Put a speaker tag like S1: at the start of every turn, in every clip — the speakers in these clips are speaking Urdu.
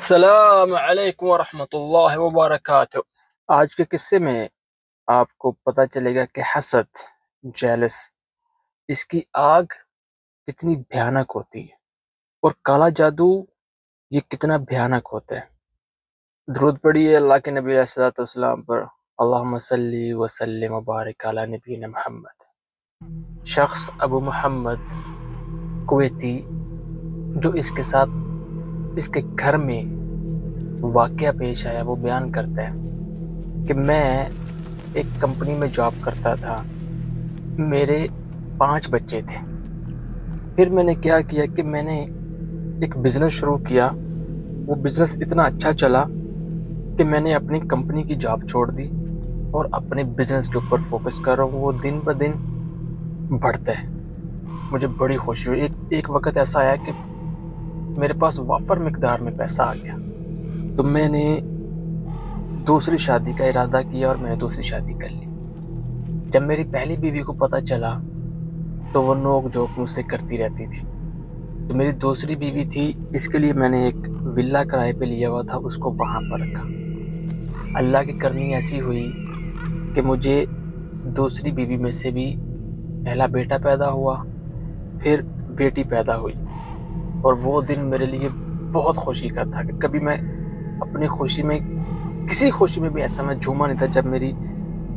S1: السلام علیکم ورحمۃ اللہ وبرکاتہ۔ آج کے قصے میں آپ کو پتہ چلے گا کہ حسد، جیلس، اس کی آگ کتنی بھیانک ہوتی ہے اور کالا جادو یہ کتنا بھیانک ہوتا ہے۔ درود پڑھیے اللہ کے نبی علیہ الصلوۃ والسلام پر، اللہم صلی وسلم وبارک علی نبینا محمد۔ شخص ابو محمد کویتی جو اس کے ساتھ اس کے گھر میں واقعہ پیش آیا وہ بیان کرتا ہے کہ میں ایک کمپنی میں جاب کرتا تھا، میرے 5 بچے تھے۔ پھر میں نے کیا کیا کہ میں نے ایک بزنس شروع کیا۔ وہ بزنس اتنا اچھا چلا کہ میں نے اپنی کمپنی کی جاب چھوڑ دی اور اپنے بزنس کے اوپر فوکس کر رہا ہوں۔ وہ دن بہ دن بڑھتا ہے، مجھے بڑی خوشی ہوئی۔ ایک وقت ایسا آیا کہ میرے پاس وافر مقدار میں پیسہ آ گیا، تو میں نے دوسری شادی کا ارادہ کیا اور میں نے دوسری شادی کر لی۔ جب میری پہلی بیوی کو پتہ چلا تو وہ نوک جھوک مجھ سے کرتی رہتی تھی۔ تو میری دوسری بیوی تھی، اس کے لیے میں نے ایک ولا کرائے پہ لیا ہوا تھا، اس کو وہاں پر رکھا۔ اللہ کی کرنی ایسی ہوئی کہ مجھے دوسری بیوی میں سے بھی پہلا بیٹا پیدا ہوا، پھر بیٹی پیدا ہوئی، اور وہ دن میرے لیے بہت خوشی کا تھا کہ کبھی میں اپنی خوشی میں، کسی خوشی میں بھی ایسا میں جھوما نہیں تھا۔ جب میری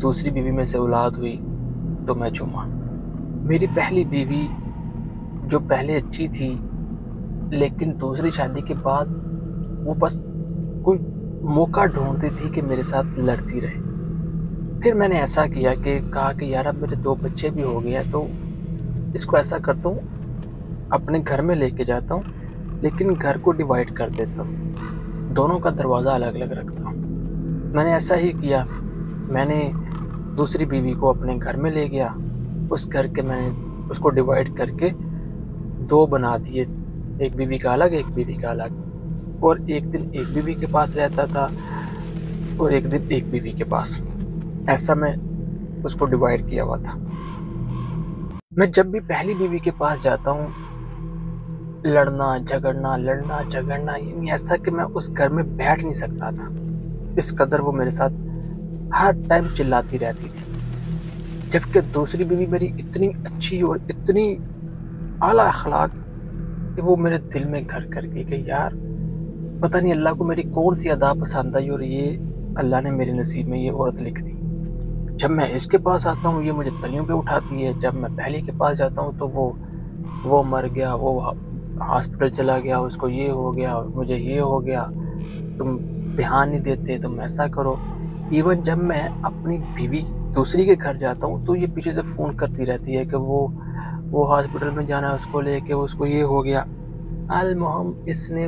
S1: دوسری بیوی میں سے اولاد ہوئی تو میں جھوما۔ میری پہلی بیوی جو پہلے اچھی تھی، لیکن دوسری شادی کے بعد وہ بس کوئی موقع ڈھونڈتی تھی کہ میرے ساتھ لڑتی رہے۔ پھر میں نے ایسا کیا کہ کہا کہ یار اب میرے 2 بچے بھی ہو گئے ہیں، تو اس کو ایسا کرتا ہوں اپنے گھر میں لے کے جاتا ہوں، لیکن گھر کو ڈیوائیڈ کر دیتا ہوں، دونوں کا دروازہ الگ الگ رکھتا ہوں۔ میں نے ایسا ہی کیا، میں نے دوسری بیوی کو اپنے گھر میں لے گیا، اس گھر کے میں نے اس کو ڈیوائیڈ کر کے 2 بنا دیے، ایک بیوی کا الگ ایک بیوی کا الگ، اور ایک دن ایک بیوی کے پاس رہتا تھا اور ایک دن ایک بیوی کے پاس، ایسا میں اس کو ڈیوائیڈ کیا ہوا تھا۔ میں جب بھی پہلی بیوی کے پاس جاتا ہوں، لڑنا جھگڑنا یعنی ایسا کہ میں اس گھر میں بیٹھ نہیں سکتا تھا، اس قدر وہ میرے ساتھ ہر ٹائم چلاتی رہتی تھی۔ جبکہ دوسری بیوی میری اتنی اچھی اور اتنی اعلیٰ اخلاق کہ وہ میرے دل میں گھر کر گئی کہ یار پتہ نہیں اللہ کو میری کون سی ادا پسند آئی اور یہ اللہ نے میرے نصیب میں یہ عورت لکھ دی۔ جب میں اس کے پاس آتا ہوں یہ مجھے تلیوں پہ اٹھاتی ہے، جب میں پہلے کے پاس جاتا ہوں تو وہ مر گیا، وہ ہاسپٹل چلا گیا، اس کو یہ ہو گیا، مجھے یہ ہو گیا، تم دھیان نہیں دیتے، تم ایسا کرو۔ ایون جب میں اپنی بیوی دوسری کے گھر جاتا ہوں تو یہ پیچھے سے فون کرتی رہتی ہے کہ وہ ہاسپٹل میں جانا ہے، اس کو لے کے، اس کو یہ ہو گیا۔ المہم اس نے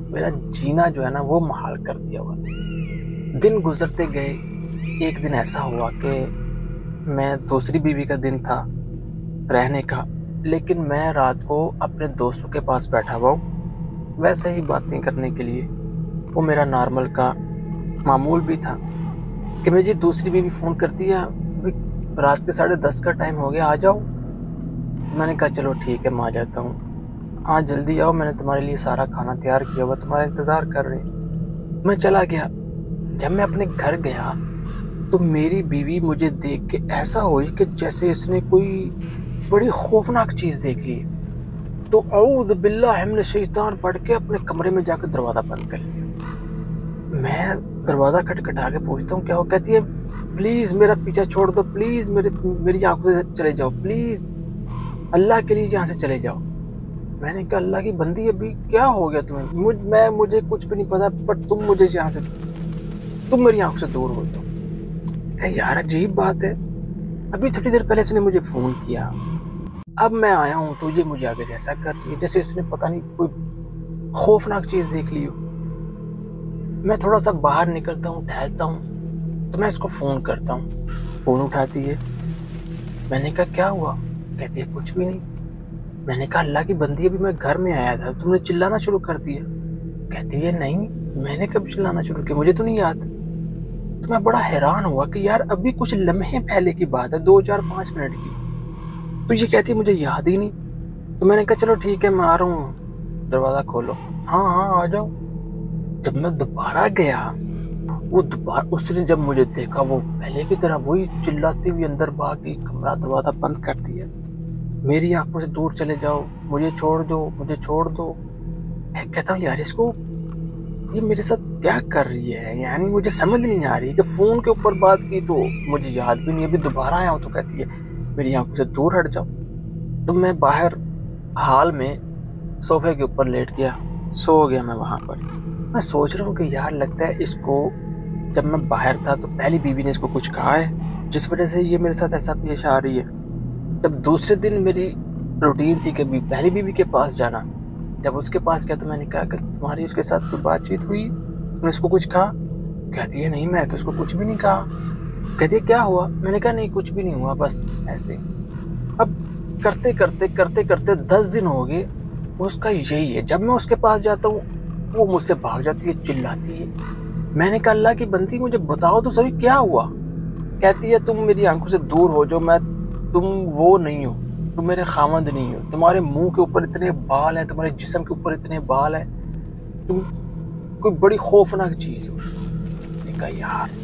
S1: میرا جینا جو ہے نا وہ محال کر دیا ہوا۔ دن گزرتے گئے، ایک دن ایسا ہوا کہ میں دوسری بیوی کا دن تھا رہنے کا، لیکن میں رات کو اپنے دوستوں کے پاس بیٹھا ہوا ہوں ویسے ہی باتیں کرنے کے لیے، وہ میرا نارمل کا معمول بھی تھا کہ مجھے دوسری بیوی فون کرتی ہے، رات کے 10:30 کا ٹائم ہو گیا، آ جاؤ۔ میں نے کہا چلو ٹھیک ہے میں آ جاتا ہوں، ہاں جلدی آؤ، میں نے تمہارے لیے سارا کھانا تیار کیا ہوا، تمہارا انتظار کر رہے ہیں۔ میں چلا گیا۔ جب میں اپنے گھر گیا تو میری بیوی مجھے دیکھ کے ایسا ہوئی کہ جیسے اس نے کوئی بڑی خوفناک چیز دیکھ لی، تو اعوذ باللہ من الشیطان پڑھ کے اپنے کمرے میں جا کے دروازہ بند کر لیا۔ میں دروازہ کھٹکھٹا کے پوچھتا ہوں کیا ہو، کہتی ہے پلیز میرا پیچھا چھوڑ دو، پلیز میری آنکھوں سے چلے جاؤ، پلیز اللہ کے لیے یہاں سے چلے جاؤ۔ میں نے کہا اللہ کی بندی ابھی کیا ہو گیا تمہیں، مجھے کچھ بھی نہیں پتا، پر تم مجھے یہاں سے، تم میری آنکھ سے دور ہو جاؤ۔ کہ یار عجیب بات ہے، ابھی تھوڑی دیر پہلے اس نے مجھے فون کیا، اب میں آیا ہوں تو یہ مجھے آگے سے ایسا کر رہی ہے جیسے اس نے پتہ نہیں کوئی خوفناک چیز دیکھ لی ہو۔ میں تھوڑا سا باہر نکلتا ہوں، ٹہلتا ہوں، تو میں اس کو فون کرتا ہوں، فون اٹھاتی ہے۔ میں نے کہا کیا ہوا، کہتی ہے کچھ بھی نہیں۔ میں نے کہا اللہ کی بندی ابھی میں گھر میں آیا تھا، تم نے چلانا شروع کر دیا۔ کہتی ہے نہیں میں نے کب چلانا شروع کیا، مجھے تو نہیں یاد۔ تو میں بڑا حیران ہوا کہ یار ابھی کچھ لمحے پہلے کی بات ہے، 2-4-5 منٹ کی، تو یہ کہتی مجھے یاد ہی نہیں۔ تو میں نے کہا چلو ٹھیک ہے میں آ رہا ہوں، دروازہ کھولو۔ ہاں آ جاؤ۔ جب میں دوبارہ گیا، وہ دوبارہ اس نے جب مجھے دیکھا، وہ پہلے کی طرح وہی چلاتی ہوئی اندر بھاگ گئی، کمرہ دروازہ بند کر دیا، میری آنکھوں سے دور چلے جاؤ، مجھے چھوڑ دو، مجھے چھوڑ دو۔ میں کہتا ہوں یار اس کو، یہ میرے ساتھ کیا کر رہی ہے؟ یعنی مجھے سمجھ نہیں آ رہی کہ فون کے اوپر بات کی تو مجھے یاد بھی نہیں، ابھی دوبارہ آیا ہوں تو کہتی ہے میری آنکھوں سے دور ہٹ جاؤ۔ تو میں باہر ہال میں صوفے کے اوپر لیٹ گیا، سو گیا میں وہاں پر۔ میں سوچ رہا ہوں کہ یار لگتا ہے اس کو جب میں باہر تھا تو پہلی بیوی نے اس کو کچھ کہا ہے جس وجہ سے یہ میرے ساتھ ایسا پیش آ رہی ہے۔ جب دوسرے دن میری روٹین تھی کہ پہلی بیوی کے پاس جانا، جب اس کے پاس گیا تو میں نے کہا کہ تمہاری اس کے ساتھ کوئی بات چیت ہوئی، تم نے اس کو کچھ کہا؟ کہتی ہے نہیں میں تو اس کو کچھ بھی نہیں کہا۔ کہتی ہے کیا ہوا؟ میں نے کہا نہیں کچھ بھی نہیں ہوا، بس ایسے۔ اب کرتے کرتے کرتے کرتے 10 دن ہو گئے، اس کا یہی ہے، جب میں اس کے پاس جاتا ہوں وہ مجھ سے بھاگ جاتی ہے، چلاتی ہے۔ میں نے کہا اللہ کی بندی مجھے بتاؤ تو صحیح کیا ہوا؟ کہتی ہے تم میری آنکھوں سے دور ہو جو، میں تم وہ نہیں ہو، تم میرے خامند نہیں ہو، تمہارے منہ کے اوپر اتنے بال ہیں، تمہارے جسم کے اوپر اتنے بال ہیں، تم کوئی بڑی خوفناک چیز ہو۔ میں نے کہا یار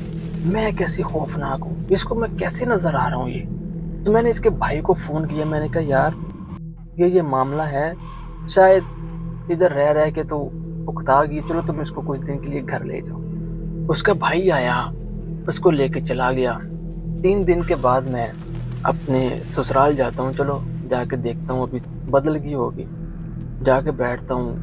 S1: میں کیسی خوفناک ہوں، اس کو میں کیسے نظر آ رہا ہوں یہ؟ تو میں نے اس کے بھائی کو فون کیا، میں نے کہا یار یہ معاملہ ہے، شاید ادھر رہ رہے کہ تو اکتا گئی، چلو تم اس کو کچھ دن کے لیے گھر لے جاؤ۔ اس کا بھائی آیا، اس کو لے کے چلا گیا۔ 3 دن کے بعد میں اپنے سسرال جاتا ہوں، چلو جا کے دیکھتا ہوں ابھی بدل گئی ہوگی، جا کے بیٹھتا ہوں،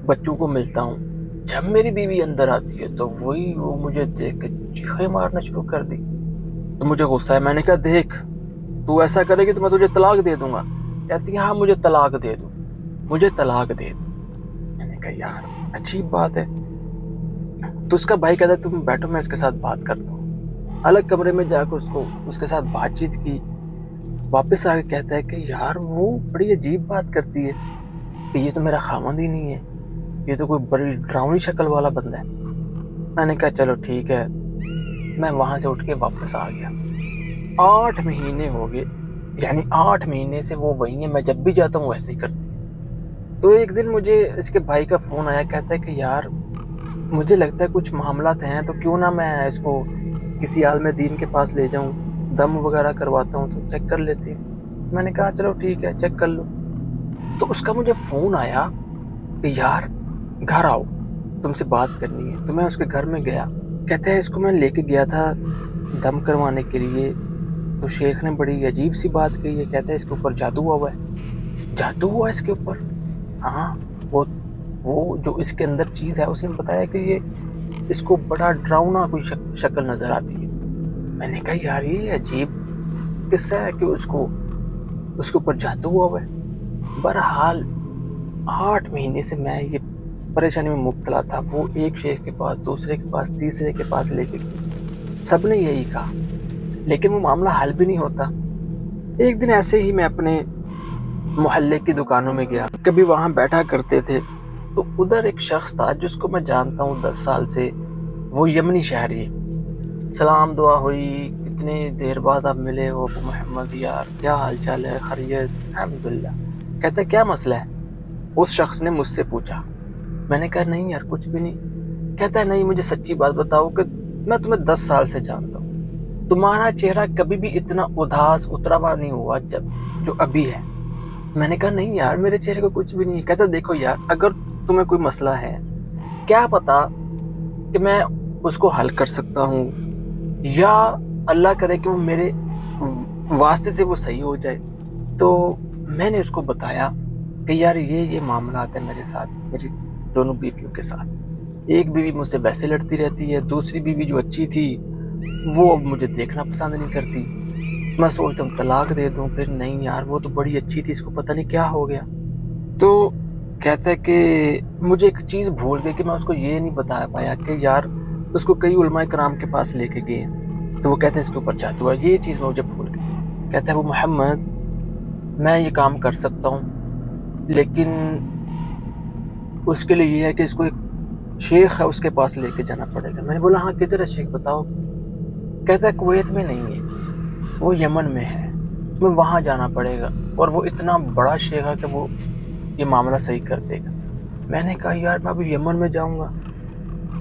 S1: بچوں کو ملتا ہوں۔ جب میری بیوی اندر آتی ہے تو وہ مجھے دیکھ کے چیخیں مارنا شروع کر دی۔ تو مجھے غصہ ہے، میں نے کہا دیکھ تو ایسا کرے گی تو میں تجھے طلاق دے دوں گا۔ کہتی ہے ہاں مجھے طلاق دے دو، مجھے طلاق دے دو۔ میں نے کہا یار عجیب بات ہے۔ تو اس کا بھائی کہتا ہے تم بیٹھو میں اس کے ساتھ بات کرتا ہوں۔ الگ کمرے میں جا کے اس کے ساتھ بات چیت کی، واپس آ کے کہتا ہے کہ یار وہ بڑی عجیب بات کرتی ہے کہ یہ تو میرا خامند ہی نہیں ہے، یہ تو کوئی بڑی ڈراؤنی شکل والا بندہ ہے۔ میں نے کہا چلو ٹھیک ہے، میں وہاں سے اٹھ کے واپس آ گیا۔ 8 مہینے ہو گئے، یعنی 8 مہینے سے وہ وہی ہے، میں جب بھی جاتا ہوں ویسے ہی کرتی ہے۔ تو ایک دن مجھے اس کے بھائی کا فون آیا، کہتا ہے کہ یار مجھے لگتا ہے کچھ معاملات ہیں، تو کیوں نہ میں اس کو کسی عالم دین کے پاس لے جاؤں، دم وغیرہ کرواتا ہوں تو چیک کر لیتے ہیں۔ میں نے کہا چلو ٹھیک ہے چیک کر لو۔ تو اس کا مجھے فون آیا کہ یار گھر آؤ، تم سے بات کرنی ہے۔ تو میں اس کے گھر میں گیا، کہتے ہیں اس کو میں لے کے گیا تھا دم کروانے کے لیے، تو شیخ نے بڑی عجیب سی بات کہی ہے، کہتے ہیں اس کے اوپر جادو ہوا ہے۔ جادو ہوا ہے اس کے اوپر؟ ہاں، وہ جو اس کے اندر چیز ہے اس نے بتایا کہ یہ اس کو بڑا ڈراؤنا کوئی شکل نظر آتی ہے۔ میں نے کہا یار یہ عجیب قصہ ہے کہ اس کے اوپر جادو ہوا ہے۔ بہرحال 8 مہینے سے میں یہ پریشانی میں مبتلا تھا، وہ ایک شیخ کے پاس، دوسرے کے پاس، تیسرے کے پاس لے کے گئے، سب نے یہی کہا لیکن وہ معاملہ حل بھی نہیں ہوتا۔ ایک دن ایسے ہی میں اپنے محلے کی دکانوں میں گیا، کبھی وہاں بیٹھا کرتے تھے، تو ادھر ایک شخص تھا جس کو میں جانتا ہوں 10 سال سے، وہ یمنی شہری۔ سلام دعا ہوئی، کتنے دیر بعد آپ ملے ہو ابو محمد، یار کیا حال چال ہے، خیریت؟ الحمدللہ۔ کہتا ہے کیا مسئلہ ہے؟ اس شخص نے مجھ سے پوچھا۔ میں نے کہا نہیں یار کچھ بھی نہیں۔ کہتا ہے نہیں مجھے سچی بات بتاؤ کہ میں تمہیں 10 سال سے جانتا ہوں، تمہارا چہرہ کبھی بھی اتنا اداس اترا ہوا نہیں ہوا جو ابھی ہے۔ میں نے کہا نہیں یار میرے چہرے کو کچھ بھی نہیں ہے۔ کہتا دیکھو یار اگر تمہیں کوئی مسئلہ ہے، کیا پتا کہ میں اس کو حل کر سکتا ہوں، یا اللہ کرے کہ وہ میرے واسطے سے وہ صحیح ہو جائے۔ تو میں نے اس کو بتایا کہ یار یہ معاملات ہیں میرے ساتھ، میری دونوں بیویوں کے ساتھ۔ ایک بیوی مجھ سے ویسے لڑتی رہتی ہے، دوسری بیوی جو اچھی تھی وہ اب مجھے دیکھنا پسند نہیں کرتی، میں سوچتا ہوں طلاق دے دوں، پھر نہیں یار وہ تو بڑی اچھی تھی، اس کو پتہ نہیں کیا ہو گیا۔ تو کہتا ہے کہ مجھے ایک چیز بھول گئی کہ میں اس کو یہ نہیں بتا پایا کہ یار اس کو کئی علماء کرام کے پاس لے کے گئے، تو وہ کہتے ہیں اس کے اوپر جادو ہے، یہ چیز میں مجھے بھول گئی۔ کہتا ہے وہ محمد میں یہ کام کر سکتا ہوں، لیکن اس کے لیے یہ ہے کہ اس کو ایک شیخ ہے اس کے پاس لے کے جانا پڑے گا۔ میں نے بولا ہاں کدھر ہے شیخ بتاؤ؟ کہتا ہے کویت میں نہیں ہے، وہ یمن میں ہے، تمہیں وہاں جانا پڑے گا، اور وہ اتنا بڑا شیخ ہے کہ وہ یہ معاملہ صحیح کر دے گا۔ میں نے کہا یار میں ابھی یمن میں جاؤں گا،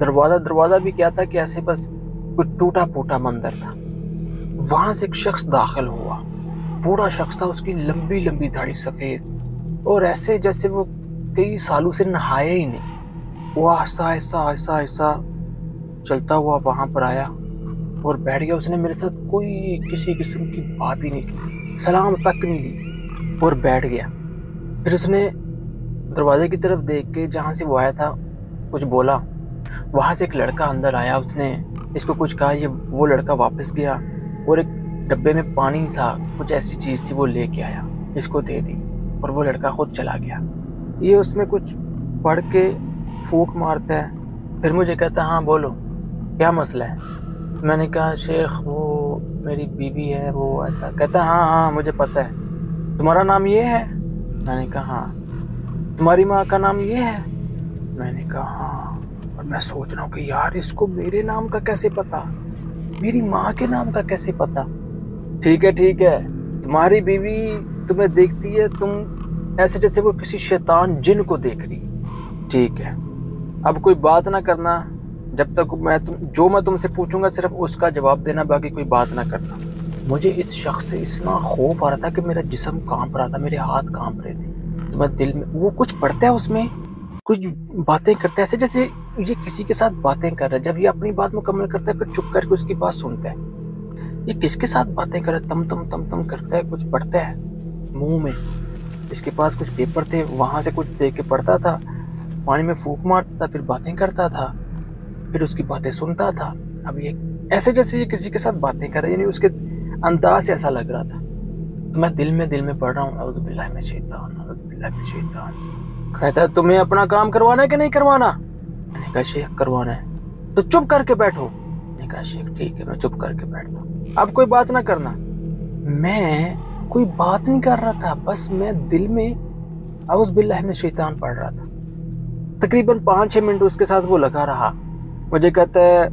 S1: دروازہ بھی کیا تھا کہ ایسے بس کوئی ٹوٹا پھوٹا مندر تھا۔ وہاں سے ایک شخص داخل ہوا، بوڑھا شخص تھا، اس کی لمبی لمبی داڑھی سفید، اور ایسے جیسے وہ کئی سالوں سے نہایا ہی نہیں۔ وہ آہستہ آہستہ آہستہ آہستہ چلتا ہوا وہاں پر آیا اور بیٹھ گیا۔ اس نے میرے ساتھ کوئی کسی قسم کی بات ہی نہیں کی، سلام تک نہیں دی، اور بیٹھ گیا۔ پھر اس نے دروازے کی طرف دیکھ کے جہاں سے وہ آیا تھا کچھ بولا۔ وہاں سے ایک لڑکا اندر آیا، اس نے اس کو کچھ کہا، وہ لڑکا واپس گیا اور ایک ڈبے میں پانی تھا، کچھ ایسی چیز تھی، وہ لے کے آیا، اس کو دے دی، اور وہ لڑکا خود چلا گیا۔ یہ اس میں کچھ پڑھ کے پھونک مارتا ہے، پھر مجھے کہتا ہے ہاں بولو کیا مسئلہ ہے؟ میں نے کہا شیخ وہ میری بیوی ہے، وہ ایسا۔ کہتا ہے ہاں مجھے پتہ ہے، تمہارا نام یہ ہے؟ میں نے کہا ہاں۔ تمہاری ماں کا نام یہ ہے؟ میں نے کہا ہاں۔ اور میں سوچ رہا ہوں کہ یار اس کو میرے نام کا کیسے پتا، میری ماں کے نام کا کیسے پتا؟ ٹھیک ہے، تمہاری بیوی تمہیں دیکھتی ہے، تم ایسے جیسے وہ کسی شیطان جن کو دیکھ رہی۔ ٹھیک ہے، اب کوئی بات نہ کرنا، جب تک میں تم سے پوچھوں گا صرف اس کا جواب دینا، باقی کوئی بات نہ کرنا۔ مجھے اس شخص سے اتنا خوف آ رہا تھا کہ میرا جسم کانپ رہا تھا، میرے ہاتھ کانپ رہے تھے۔ تو میں دل میں، وہ کچھ پڑھتا ہے اس میں، کچھ باتیں کرتا ہے ایسے جیسے یہ کسی کے ساتھ باتیں کر رہا ہے۔ جب یہ اپنی بات مکمل کرتا ہے پھر چپ کر کے اس کی بات سنتا ہے۔ یہ کس کے ساتھ باتیں کر رہا ہے؟ تم کرتا ہے، کچھ پڑھتا ہے منہ میں۔ اس کے پاس کچھ پیپر تھے، وہاں سے کچھ دیکھ کے پڑھتا تھا، پانی میں پھونک مارتا تھا، پھر باتیں کرتا تھا، پھر اس کی باتیں سنتا تھا۔ اب یہ ایسے جیسے یہ کسی کے ساتھ باتیں کر رہا ہے، یعنی اس کے انداز سے ایسا لگ رہا تھا۔ تو میں دل میں پڑھ رہا ہوں اعوذ باللہ من الشیطان، اعوذ باللہ من الشیطان۔ کہتا ہے تمہیں اپنا کام کروانا ہے کہ نہیں کروانا؟ میں نے کہا شیخ کروانا ہے۔ تو چپ کر کے بیٹھو۔ میں نے کہا شیخ ٹھیک ہے، میں چپ کر کے بیٹھتا ہوں، اب کوئی بات نہ کرنا۔ میں کوئی بات نہیں کر رہا تھا، بس میں دل میں اعوذ باللہ من الشیطان پڑھ رہا تھا۔ تقریباً 5-6 منٹ اس کے ساتھ وہ لگا رہا۔ مجھے کہتا ہے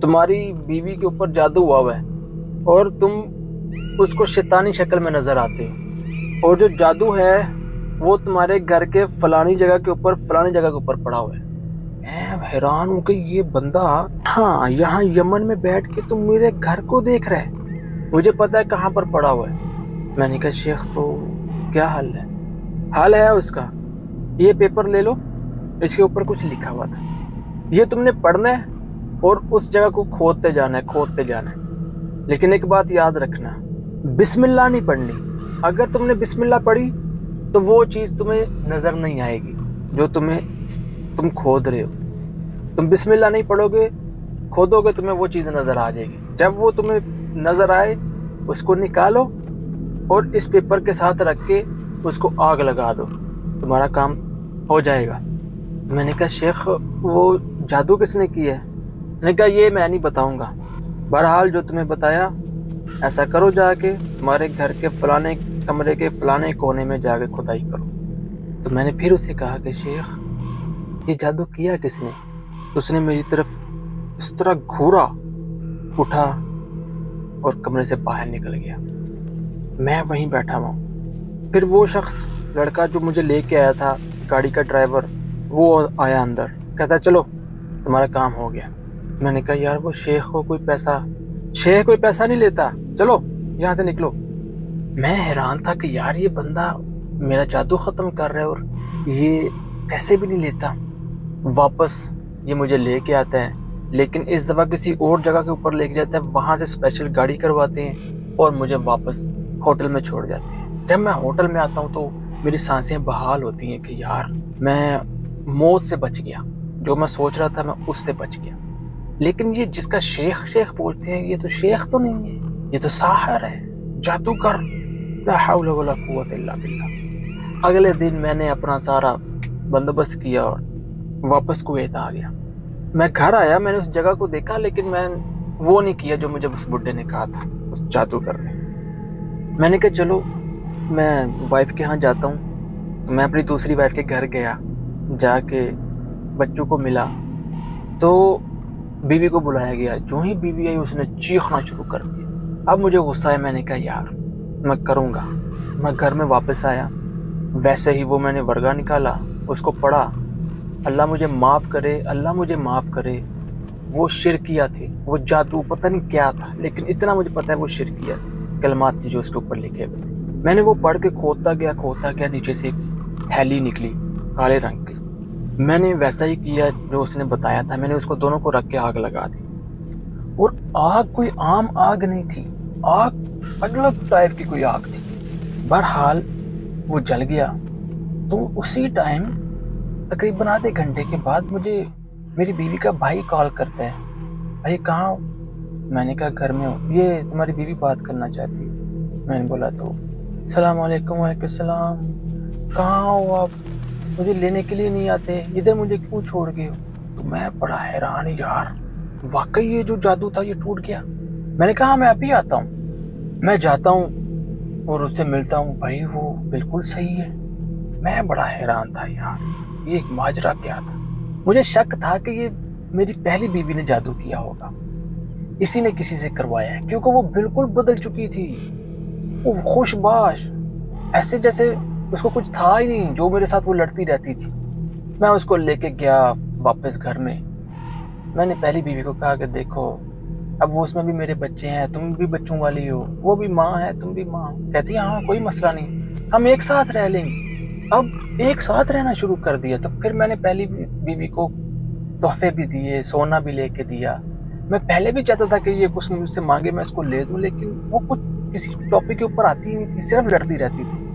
S1: تمہاری بیوی کے اوپر جادو ہوا ہے اور تم اس کو شیطانی شکل میں نظر آتے ہو، اور جو جادو ہے وہ تمہارے گھر کے فلانی جگہ کے اوپر پڑا ہوا ہے۔ میں حیران ہوں کہ یہ بندہ ہاں یہاں یمن میں بیٹھ کے تم میرے گھر کو دیکھ رہے، مجھے پتا ہے کہاں پر پڑا ہوا ہے۔ میں نے کہا شیخ تو کیا حل ہے؟ حل ہے اس کا، یہ پیپر لے لو، اس کے اوپر کچھ لکھا ہوا تھا، یہ تم نے پڑھنا ہے اور اس جگہ کو کھودتے جانا ہے، لیکن ایک بات یاد رکھنا، بسم اللہ نہیں پڑھنی۔ اگر تم نے بسم اللہ پڑھی تو وہ چیز تمہیں نظر نہیں آئے گی جو تم کھود رہے ہو۔ تم بسم اللہ نہیں پڑھو گے، کھودو گے، تمہیں وہ چیز نظر آ جائے گی۔ جب وہ تمہیں نظر آئے اس کو نکالو اور اس پیپر کے ساتھ رکھ کے اس کو آگ لگا دو، تمہارا کام ہو جائے گا۔ میں نے کہا شیخ وہ جادو کس نے کی ہے؟ اس نے کہا یہ میں نہیں بتاؤں گا، بہرحال جو تمہیں بتایا ایسا کرو، جا کے تمہارے گھر کے فلانے کمرے کے فلانے کونے میں جا کے کھدائی کرو۔ تو میں نے پھر اسے کہا کہ شیخ یہ جادو کیا کس نے؟ تو اس نے میری طرف اس طرح گھورا، اٹھا اور کمرے سے باہر نکل گیا۔ میں وہیں بیٹھا ہوا ہوں۔ پھر وہ شخص، لڑکا جو مجھے لے کے آیا تھا، گاڑی کا ڈرائیور، وہ آیا اندر، کہتا چلو تمہارا کام ہو گیا۔ میں نے کہا یار وہ شیخ کوئی پیسہ نہیں لیتا، چلو یہاں سے نکلو۔ میں حیران تھا کہ یار یہ بندہ میرا جادو ختم کر رہا ہے اور یہ پیسے بھی نہیں لیتا۔ واپس یہ مجھے لے کے آتا ہے، لیکن اس دفعہ کسی اور جگہ کے اوپر لے کے جاتا ہے، وہاں سے اسپیشل گاڑی کرواتے ہیں اور مجھے واپس ہوٹل میں چھوڑ جاتے ہیں۔ جب میں ہوٹل میں آتا ہوں تو میری سانسیں بحال ہوتی ہیں کہ یار میں موت سے بچ گیا، جو میں سوچ رہا تھا میں اس سے بچ گیا۔ لیکن یہ جس کا شیخ بولتے ہیں، یہ تو شیخ تو نہیں ہے، یہ تو ساحر ہے، جادوگر، لا حول ولا قوت الا باللہ۔ اگلے دن میں نے اپنا سارا بندوبست کیا اور واپس کویت آ گیا۔ میں گھر آیا، میں نے اس جگہ کو دیکھا، لیکن میں وہ نہیں کیا جو مجھے اس بڈھے نے کہا تھا، اس جادوگر نے۔ میں نے کہا چلو میں وائف کے ہاں جاتا ہوں۔ تو میں اپنی دوسری وائف کے گھر گیا، جا کے بچوں کو ملا تو بیوی کو بلایا گیا۔ جو ہی بیوی آئی اس نے چیخنا شروع کر دیا۔ اب مجھے غصہ ہے، میں نے کہا یار میں کروں گا۔ میں گھر میں واپس آیا، ویسے ہی وہ میں نے ورقہ نکالا، اس کو پڑھا اللہ مجھے معاف کرے، اللہ مجھے معاف کرے، وہ شرکیہ تھے، وہ جادو پتہ نہیں کیا تھا، لیکن اتنا مجھے پتا ہے وہ شرکیہ کلمات تھی جو اس کے اوپر لکھے ہوئے تھے۔ میں نے وہ پڑھ کے کھوتا گیا، نیچے سے ایک تھیلی نکلی کالے رنگ کی۔ میں نے ویسا ہی کیا جو اس نے بتایا تھا، میں نے اس کو دونوں کو رکھ کے آگ لگا دی، اور آگ کوئی عام آگ نہیں تھی، آگ الگ ٹائپ کی کوئی آگ تھی۔ بہرحال وہ جل گیا۔ تو اسی ٹائم تقریباً آدھے گھنٹے کے بعد مجھے میری بیوی کا بھائی کال کرتا ہے، بھائی کہاں ہو؟ میں نے کہا گھر میں ہوں، یہ تمہاری بیوی بات کرنا چاہتی ہے۔ میں نے بولا تو السلام علیکم۔ وعلیکم السلام، کہاں ہو آپ؟ مجھے لینے کے لیے نہیں آتے، ادھر مجھے کیوں چھوڑ گئے ہو؟ تو میں بڑا حیران، یار واقعی یہ جو جادو تھا یہ ٹوٹ گیا۔ میں نے کہا میں ابھی آتا ہوں۔ میں جاتا ہوں اور اس سے ملتا ہوں، بھائی وہ بالکل صحیح ہے۔ میں بڑا حیران تھا، یار یہ ایک ماجرا کیا تھا۔ مجھے شک تھا کہ یہ میری پہلی بیوی نے جادو کیا ہوگا، اسی نے کسی سے کروایا ہے، کیونکہ وہ بالکل بدل چکی تھی، وہ خوش باش، ایسے جیسے اس کو کچھ تھا ہی نہیں، جو میرے ساتھ وہ لڑتی رہتی تھی۔ میں اس کو لے کے گیا واپس گھر میں۔ میں نے پہلی بیوی کو کہا کہ دیکھو اب وہ اس میں بھی میرے بچے ہیں، تم بھی بچوں والی ہو، وہ بھی ماں ہے، تم بھی ماں ہو۔ کہتی ہاں کوئی مسئلہ نہیں، ہم ایک ساتھ رہ لیں گے۔ اب ایک ساتھ رہنا شروع کر دیا۔ تو پھر میں نے پہلی بیوی کو تحفے بھی دیے، سونا بھی لے کے دیا۔ میں پہلے بھی چاہتا تھا کہ یہ کچھ مجھ سے مانگے میں اس کو لے دوں، لیکن وہ کچھ کسی ٹاپک کے اوپر آتی ہی نہیں تھی، صرف لڑتی رہتی تھی۔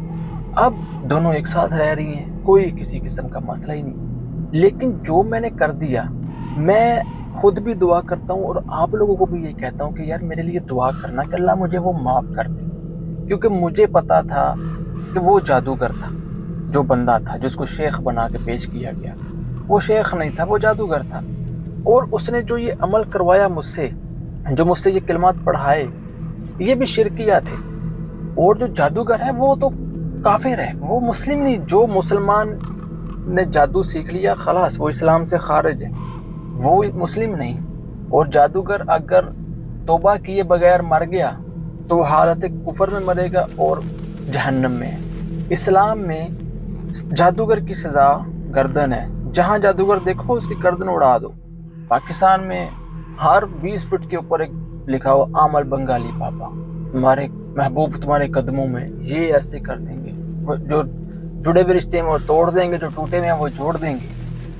S1: اب دونوں ایک ساتھ رہ رہی ہیں، کوئی کسی قسم کا مسئلہ ہی نہیں۔ لیکن جو میں نے کر دیا، میں خود بھی دعا کرتا ہوں اور آپ لوگوں کو بھی یہ کہتا ہوں کہ یار میرے لیے دعا کرنا کہ اللہ مجھے وہ معاف کر دے، کیونکہ مجھے پتا تھا کہ وہ جادوگر تھا، جو بندہ تھا جس کو شیخ بنا کے پیش کیا گیا، وہ شیخ نہیں تھا، وہ جادوگر تھا۔ اور اس نے جو یہ عمل کروایا مجھ سے، جو مجھ سے یہ کلمات پڑھائے، یہ بھی شرکیہ تھے۔ اور جو جادوگر ہے وہ تو کافر ہے، وہ مسلم نہیں۔ جو مسلمان نے جادو سیکھ لیا خلاص وہ اسلام سے خارج ہے، وہ مسلم نہیں۔ اور جادوگر اگر توبہ کیے بغیر مر گیا تو حالت کفر میں مرے گا اور جہنم میں۔ اسلام میں جادوگر کی سزا گردن ہے، جہاں جادوگر دیکھو اس کی گردن اڑا دو۔ پاکستان میں ہر 20 فٹ کے اوپر ایک لکھا ہوا عامل بنگالی پاپا، تمہارے محبوب تمہارے قدموں میں، یہ ایسے کر دیں گے، جو جڑے ہوئے رشتے ہیں وہ توڑ دیں گے، جو ٹوٹے ہوئے ہیں وہ جوڑ دیں گے۔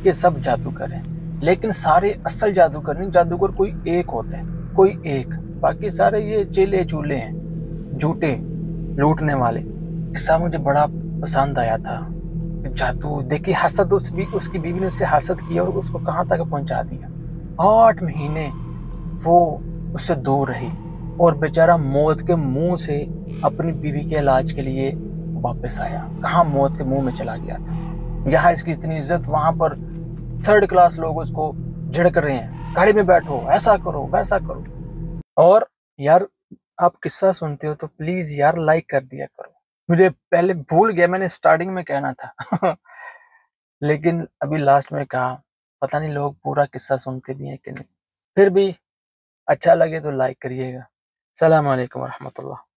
S1: یہ سب جادوگر ہیں، لیکن سارے اصل جادوگر نہیں، جادوگر کوئی ایک ہوتا ہے، کوئی ایک، باقی سارے یہ چیلے چولے ہیں، جھوٹے لوٹنے والے۔ قصہ مجھے بڑا پسند آیا تھا، جادو دیکھی، حسد، اس کی بیوی نے اسے حسد کیا اور اس کو کہاں تک پہنچا دیا۔ 8 مہینے وہ اس سے دور رہی اور بیچارہ موت کے منہ سے اپنی بیوی کے علاج کے لیے واپس آیا، کہاں موت کے منہ میں چلا گیا تھا۔ یہاں اس کی اتنی عزت، وہاں پر 3rd کلاس لوگ اس کو جھڑک رہے ہیں، گاڑی میں بیٹھو، ایسا کرو ویسا کرو۔ اور یار آپ قصہ سنتے ہو تو پلیز یار لائک کر دیا کرو، مجھے پہلے بھول گیا، میں نے سٹارٹنگ میں کہنا تھا لیکن ابھی لاسٹ میں کہا، پتہ نہیں لوگ پورا قصہ سنتے بھی ہیں کہ نہیں۔ پھر بھی اچھا لگے تو لائک کریے گا۔ السلام علیکم ورحمۃ اللہ۔